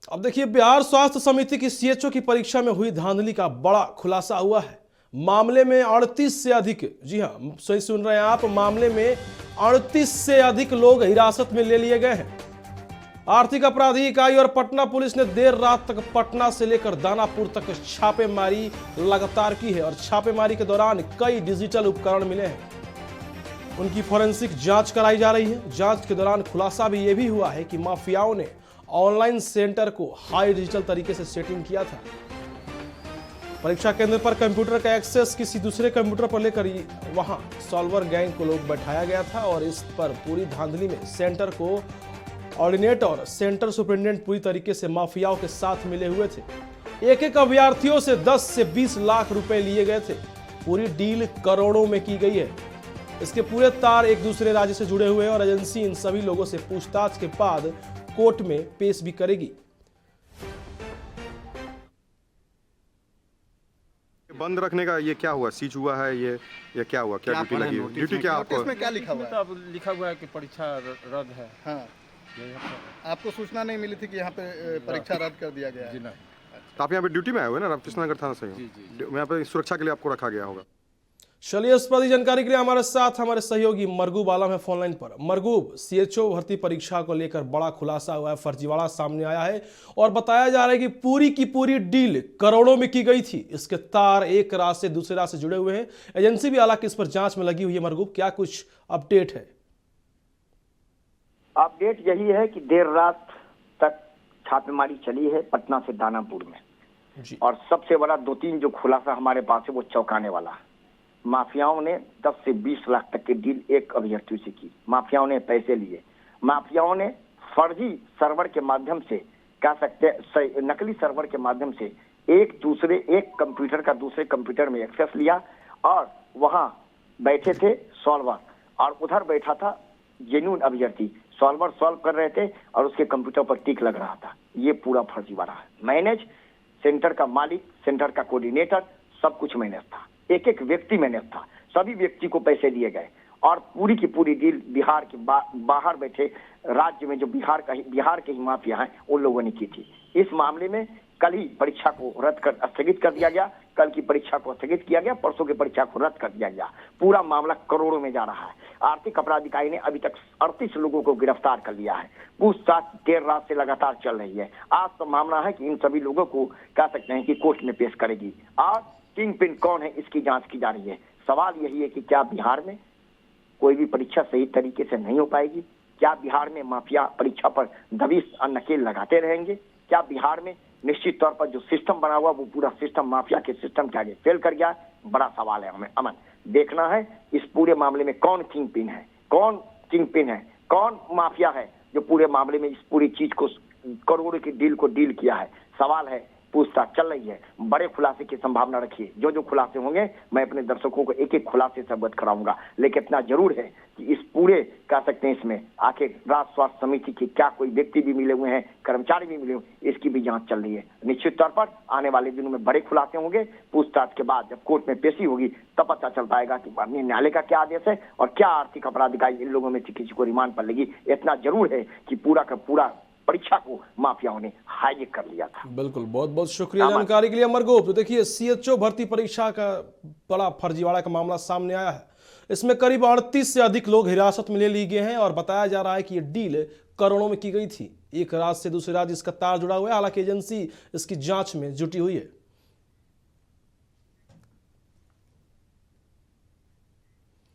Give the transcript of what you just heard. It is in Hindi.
अब देखिए, बिहार स्वास्थ्य समिति की सीएचओ की परीक्षा में हुई धांधली का बड़ा खुलासा हुआ है। मामले में 38 से अधिक, जी हां, सही सुन रहे हैं आप, मामले में 38 से अधिक लोग हिरासत में ले लिए गए हैं। आर्थिक अपराधी इकाई और पटना पुलिस ने देर रात तक पटना से लेकर दानापुर तक छापेमारी लगातार की है और छापेमारी के दौरान कई डिजिटल उपकरण मिले हैं। उनकी फोरेंसिक जांच कराई जा रही है। जांच के दौरान खुलासा भी यह भी हुआ है कि माफियाओं ने ऑनलाइन सेंटर को हाई डिजिटल तरीके से सेटिंग किया था। परीक्षा केंद्र पर कंप्यूटर का एक्सेस किसी दूसरे कंप्यूटर पर लेकर वहां सॉल्वर गैंग को लोग बैठाया गया था और इस पर पूरी धांधली में सेंटर को ऑर्डिनेटर और सेंटर सुपरिटेंडेंट पूरी तरीके से माफियाओं के साथ मिले हुए थे। एक एक अभ्यर्थियों से 10 से 20 लाख रुपए लिए गए थे। पूरी डील करोड़ों में की गई है। इसके पूरे तार एक दूसरे राज्य से जुड़े हुए हैं और एजेंसी इन सभी लोगों से पूछताछ के बाद कोर्ट में पेश भी करेगी। बंद रखने का ये क्या हुआ? सीज हुआ है ये क्या हुआ? क्या ड्यूटी लगी है? ड्यूटी क्या आपको? इसमें क्या लिखा हुआ है? अब लिखा हुआ है कि परीक्षा रद्द है। हाँ, आपको सूचना नहीं मिली थी कि यहाँ पे परीक्षा रद्द कर दिया गया है? जी नहीं। तो आप यहाँ पे ड्यूटी में आए हुए ना रामकृष्ण नगर थाना से? जी। यहाँ पे सुरक्षा के लिए आपको रखा गया होगा। चलिए, इस पर जानकारी के लिए हमारे साथ हमारे सहयोगी मरगूब आलम है फोन लाइन पर। मरगूब, सीएचओ भर्ती परीक्षा को लेकर बड़ा खुलासा हुआ है, फर्जीवाड़ा सामने आया है और बताया जा रहा है कि पूरी की पूरी डील करोड़ों में की गई थी। इसके तार एक रात से दूसरे रात से जुड़े हुए हैं। एजेंसी भी हालांकि इस पर जांच में लगी हुई है। मरगूब, क्या कुछ अपडेट है? अपडेट यही है कि देर रात तक छापेमारी चली है पटना से दानापुर में जी। और सबसे बड़ा 2-3 जो खुलासा हमारे पास है वो चौंकाने वाला है। माफियाओं ने 10 से 20 लाख तक की डील एक अभ्यर्थी से की। माफियाओं ने पैसे लिए। माफियाओं ने फर्जी सर्वर के माध्यम से, कह सकते नकली सर्वर के माध्यम से एक कंप्यूटर का दूसरे कंप्यूटर में एक्सेस लिया और वहां बैठे थे सॉल्वर और उधर बैठा था जेन्युइन अभ्यर्थी। सॉल्वर सॉल्व कर रहे थे और उसके कंप्यूटर पर टिक लग रहा था। ये पूरा फर्जीवाड़ा है। मैनेज सेंटर का मालिक, सेंटर का कोऑर्डिनेटर, सब कुछ मैनेज था। एक एक व्यक्ति मैनेज था। सभी व्यक्ति को पैसे दिए गए और पूरी की पूरी डील बिहार के बाहर बैठे राज्य में जो बिहार के ही माफिया हैं उन लोगों ने की थी। इस मामले में कल ही परीक्षा को स्थगित कर दिया गया। कल की परीक्षा को स्थगित किया गया, परसों की परीक्षा को रद्द कर दिया गया। पूरा मामला करोड़ों में जा रहा है। आर्थिक अपराध इकाई ने अभी तक 38 लोगों को गिरफ्तार कर लिया है। पूछताछ देर रात से लगातार चल रही है। आज तो मामला है कि इन सभी लोगों को कह सकते हैं कि कोर्ट में पेश करेगी और किंग पिन कौन है इसकी जांच की जा रही है। सवाल यही है कि क्या बिहार में कोई भी परीक्षा सही तरीके से नहीं हो पाएगी? क्या बिहार में माफिया परीक्षा पर दबिश और नकेल लगाते रहेंगे? क्या बिहार में निश्चित तौर पर जो सिस्टम बना हुआ वो पूरा सिस्टम माफिया के सिस्टम के आगे फेल कर गया? बड़ा सवाल है। हमें अमन देखना है इस पूरे मामले में कौन किंग पिन है, कौन माफिया है जो पूरे मामले में इस पूरी चीज को, करोड़ों की डील को डील किया है। सवाल है, पूछताछ चल रही है। बड़े खुलासे की संभावना रखिए। जो खुलासे होंगे मैं अपने दर्शकों को एक एक खुलासे से अवगत कराऊंगा। लेकिन इतना जरूर है कि इस पूरे, कह सकते हैं, इसमें आखिर राज्य स्वास्थ्य समिति के क्या कोई व्यक्ति भी मिले हुए हैं, कर्मचारी भी मिले हुए, इसकी भी जांच चल रही है। निश्चित तौर पर आने वाले दिनों में बड़े खुलासे होंगे। पूछताछ के बाद जब कोर्ट में पेशी होगी तब पता चल पाएगा कि माननीय न्यायालय का क्या आदेश है और क्या आर्थिक अपराध इकाई इन लोगों में से किसी को रिमांड पर लगी। इतना जरूर है कि पूरा का पूरा परीक्षा को माफियाओं ने हाईजैक कर लिया था। बिल्कुल, बहुत बहुत शुक्रिया जानकारी के लिए मरगूब। तो देखिए, सीएचओ भर्ती परीक्षा का बड़ा फर्जीवाड़ा का मामला सामने आया है। इसमें करीब 38 से अधिक लोग हिरासत में ले लिए गए हैं और बताया जा रहा है कि ये डील करोड़ों में की गई थी। एक राज्य से दूसरे राज्य इसका तार जुड़ा हुआ है। हालांकि एजेंसी इसकी जांच में जुटी हुई है।